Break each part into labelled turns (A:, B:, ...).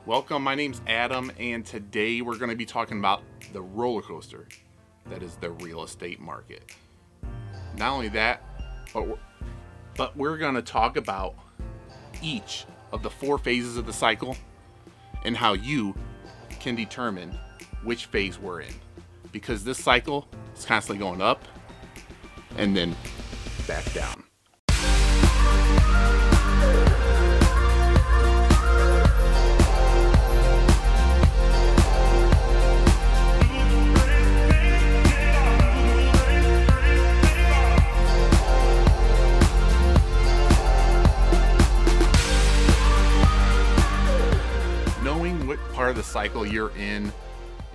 A: Welcome, my name's Adam, and today we're going to be talking about the roller coaster that is the real estate market. Not only that, but we're going to talk about each of the 4 phases of the cycle and how you can determine which phase we're in. Because this cycle is constantly going up and then back down. Knowing what part of the cycle you're in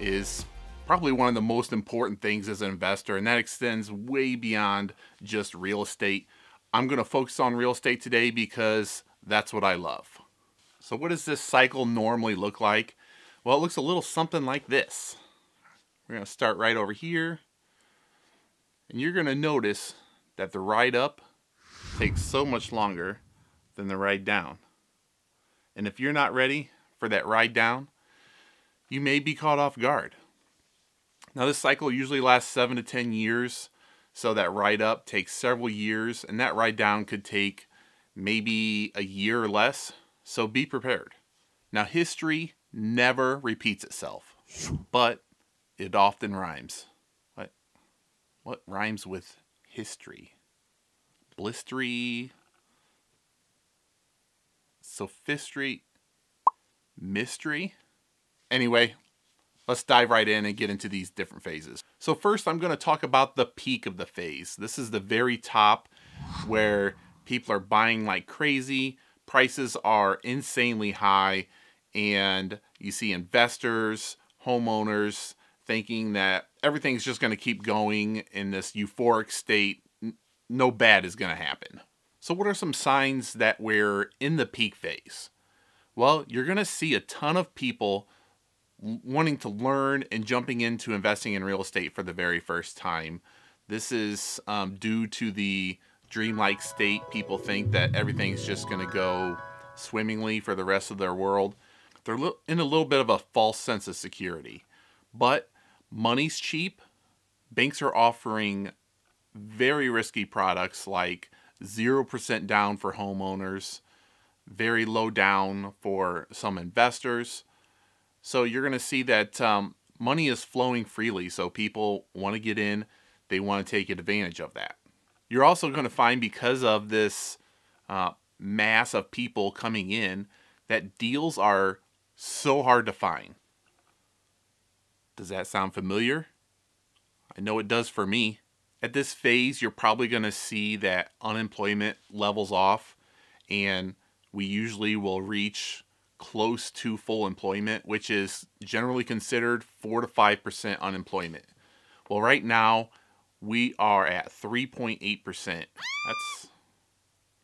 A: is probably one of the most important things as an investor, and that extends way beyond just real estate. I'm going to focus on real estate today because that's what I love. So what does this cycle normally look like? Well, it looks a little something like this. We're going to start right over here, and you're going to notice that the ride up takes so much longer than the ride down. And if you're not ready for that ride down, you may be caught off guard. Now, this cycle usually lasts 7 to 10 years, so that ride up takes several years, and that ride down could take maybe a year or less, so be prepared. Now, history never repeats itself, but it often rhymes. What rhymes with history? Blistery, sophistry, mystery? Anyway, let's dive right in and get into these different phases. So first, I'm going to talk about the peak of the phase. This is the very top where people are buying like crazy. Prices are insanely high, and you see investors, homeowners thinking that everything's just going to keep going in this euphoric state. No bad is going to happen. So what are some signs that we're in the peak phase? Well, you're going to see a ton of people wanting to learn and jumping into investing in real estate for the very first time. This is due to the dreamlike state. People think that everything's just going to go swimmingly for the rest of their world. They're in a little bit of a false sense of security. But money's cheap. Banks are offering very risky products like 0% down for homeowners, very low down for some investors. So you're going to see that money is flowing freely, so people want to get in, they want to take advantage of that. You're also going to find, because of this mass of people coming in, that deals are so hard to find. Does that sound familiar? I know it does for me. At this phase, you're probably going to see that unemployment levels off, and we usually will reach close to full employment, which is generally considered 4 to 5% unemployment. Well, right now we are at 3.8%. That's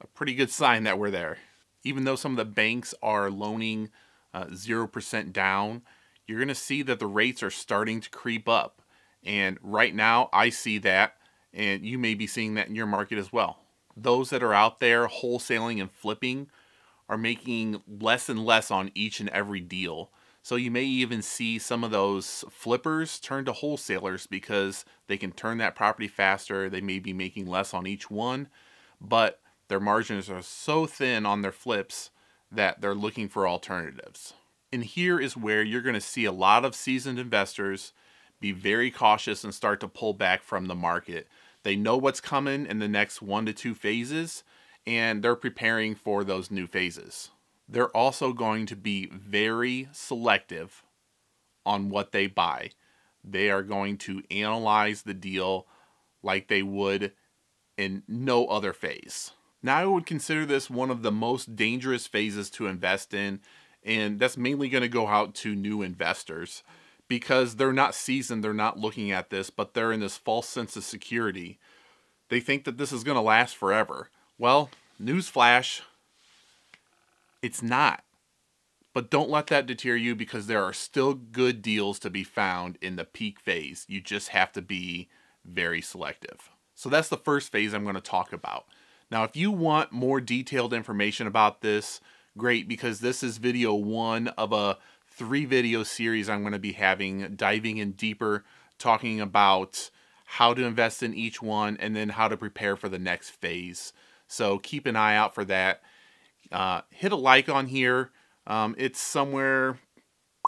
A: a pretty good sign that we're there. Even though some of the banks are loaning 0% down, you're going to see that the rates are starting to creep up. And right now I see that, and you may be seeing that in your market as well. Those that are out there wholesaling and flipping are making less and less on each and every deal. So you may even see some of those flippers turn to wholesalers because they can turn that property faster. They may be making less on each one, but their margins are so thin on their flips that they're looking for alternatives. And here is where you're going to see a lot of seasoned investors be very cautious and start to pull back from the market. They know what's coming in the next 1 to 2 phases, and they're preparing for those new phases. They're also going to be very selective on what they buy. They are going to analyze the deal like they would in no other phase. Now, I would consider this one of the most dangerous phases to invest in, and that's mainly going to go out to new investors because they're not seasoned, they're not looking at this, but they're in this false sense of security. They think that this is going to last forever. Well, newsflash, it's not. But don't let that deter you, because there are still good deals to be found in the peak phase. You just have to be very selective. So that's the first phase I'm going to talk about. Now, if you want more detailed information about this, great because this is video 1 of a 3-video series I'm going to be having, diving in deeper, talking about how to invest in each one and then how to prepare for the next phase. So keep an eye out for that. Hit a like on here. It's somewhere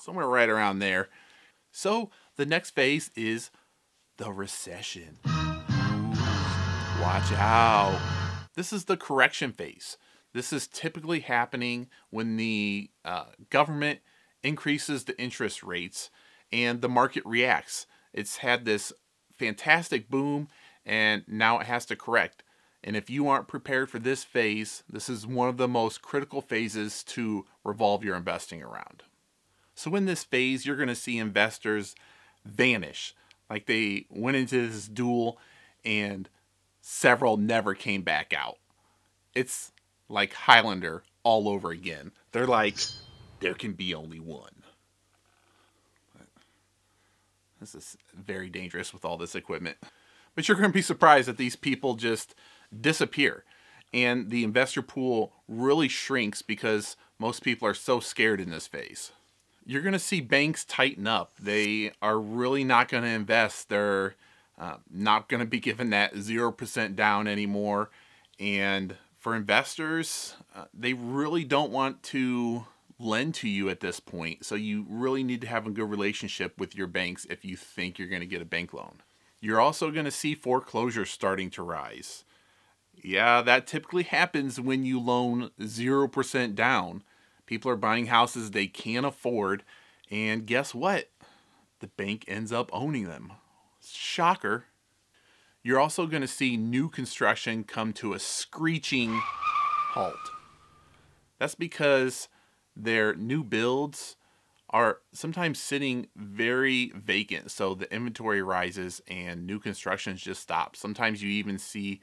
A: right around there. So the next phase is the recession. Ooh, watch out. This is the correction phase. This is typically happening when the government increases the interest rates and the market reacts. It's had this fantastic boom and now it has to correct. And if you aren't prepared for this phase, this is one of the most critical phases to revolve your investing around. So in this phase, you're going to see investors vanish. Like they went into this duel and several never came back out. It's like Highlander all over again. They're like, there can be only one. This is very dangerous with all this equipment. But you're going to be surprised that these people just disappear. And the investor pool really shrinks because most people are so scared in this phase. You're going to see banks tighten up. They are really not going to invest. They're not going to be given that 0% down anymore. And for investors, they really don't want to lend to you at this point. So you really need to have a good relationship with your banks if you think you're going to get a bank loan. You're also going to see foreclosures starting to rise. Yeah, that typically happens when you loan 0% down. People are buying houses they can't afford, and guess what? The bank ends up owning them. Shocker. You're also going to see new construction come to a screeching halt. That's because their new builds are sometimes sitting very vacant, so the inventory rises and new constructions just stop. Sometimes you even see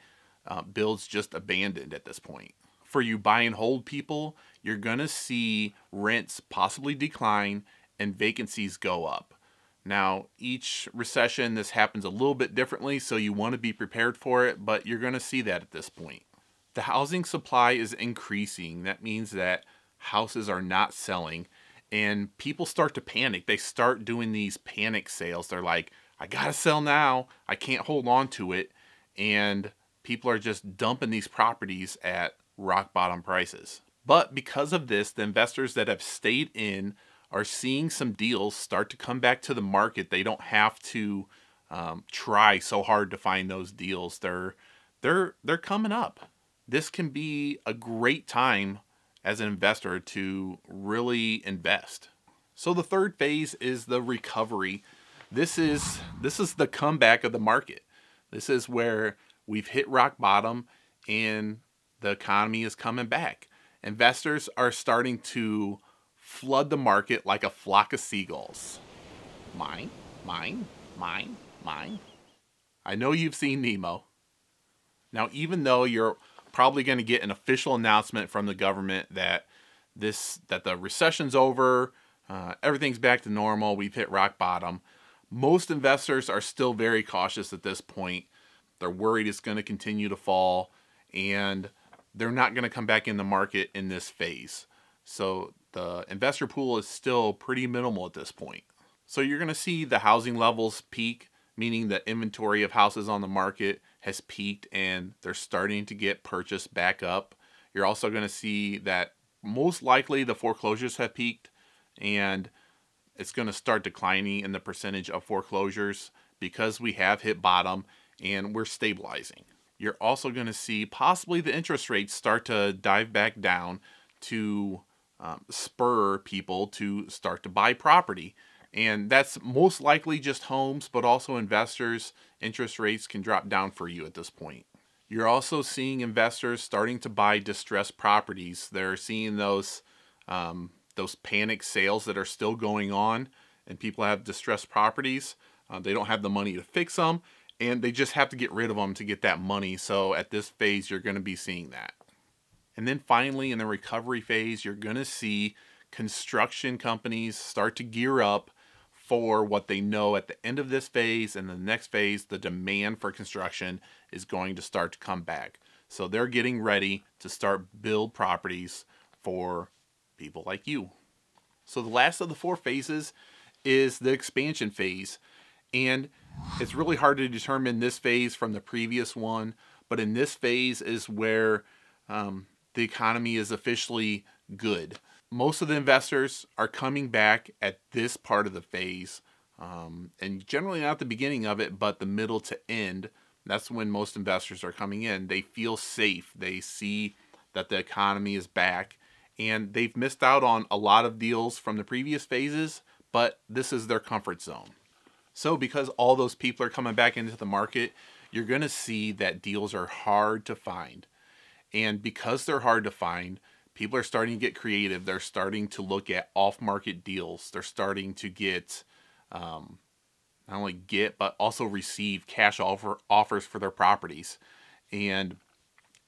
A: builds just abandoned at this point. For you buy and hold people, you're going to see rents possibly decline and vacancies go up. Now, each recession, this happens a little bit differently, so you want to be prepared for it, but you're going to see that at this point. The housing supply is increasing. That means that houses are not selling, and people start to panic. They start doing these panic sales. They're like, I gotta sell now. I can't hold on to it. And people are just dumping these properties at rock bottom prices. But because of this, the investors that have stayed in are seeing some deals start to come back to the market. They don't have to try so hard to find those deals. They're coming up. This can be a great time as an investor to really invest. So the third phase is the recovery. This is the comeback of the market. This is where we've hit rock bottom and the economy is coming back. Investors are starting to flood the market like a flock of seagulls. Mine, mine, mine, mine. I know you've seen Nemo. Now, even though you're probably going to get an official announcement from the government that the recession's over, everything's back to normal, we've hit rock bottom, most investors are still very cautious at this point. They're worried it's going to continue to fall, and they're not going to come back in the market in this phase. So the investor pool is still pretty minimal at this point. So you're going to see the housing levels peak, meaning the inventory of houses on the market has peaked and they're starting to get purchased back up. You're also going to see that most likely the foreclosures have peaked and it's going to start declining in the percentage of foreclosures because we have hit bottom and we're stabilizing. You're also going to see possibly the interest rates start to dive back down to spur people to start to buy property. And that's most likely just homes, but also investors. Interest rates can drop down for you at this point. You're also seeing investors starting to buy distressed properties. They're seeing those panic sales that are still going on, and people have distressed properties. They don't have the money to fix them, and they just have to get rid of them to get that money. So at this phase, you're going to be seeing that. And then finally, in the recovery phase, you're going to see construction companies start to gear up for what they know at the end of this phase. And the next phase, the demand for construction is going to start to come back. So they're getting ready to start build properties for people like you. So the last of the 4 phases is the expansion phase. And it's really hard to determine this phase from the previous one. But in this phase is where the economy is officially good. Most of the investors are coming back at this part of the phase. And generally not the beginning of it, but the middle to end. That's when most investors are coming in. They feel safe. They see that the economy is back. And they've missed out on a lot of deals from the previous phases, but this is their comfort zone. So because all those people are coming back into the market, you're going to see that deals are hard to find. And because they're hard to find, people are starting to get creative. They're starting to look at off-market deals. They're starting to get, not only get, but also receive cash offers for their properties. And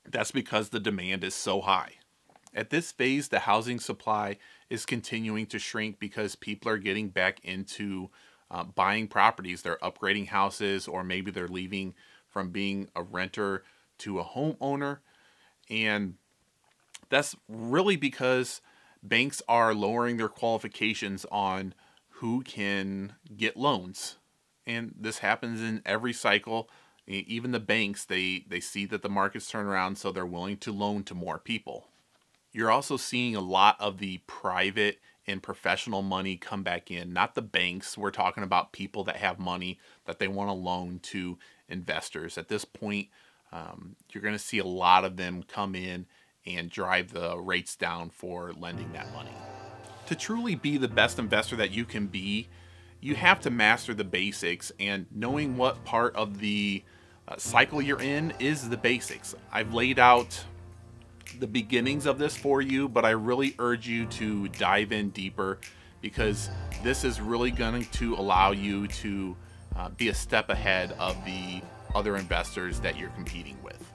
A: that's because the demand is so high. At this phase, the housing supply is continuing to shrink because people are getting back into buying properties. They're upgrading houses, or maybe they're leaving from being a renter to a homeowner. And that's really because banks are lowering their qualifications on who can get loans. And this happens in every cycle. Even the banks, they see that the market's turned around, so they're willing to loan to more people. You're also seeing a lot of the private and professional money come back in, not the banks. We're talking about people that have money that they want to loan to investors. At this point, you're going to see a lot of them come in and drive the rates down for lending that money. To truly be the best investor that you can be, you have to master the basics, and knowing what part of the cycle you're in is the basics. I've laid out the beginnings of this for you, but I really urge you to dive in deeper, because this is really going to allow you to be a step ahead of the other investors that you're competing with.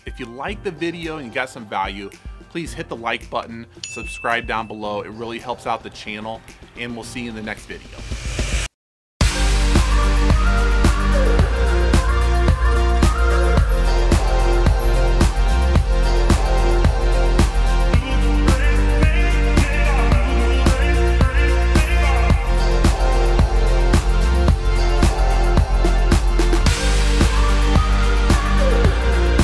A: If you like the video and you got some value, please hit the like button, subscribe down below. It really helps out the channel, and we'll see you in the next video.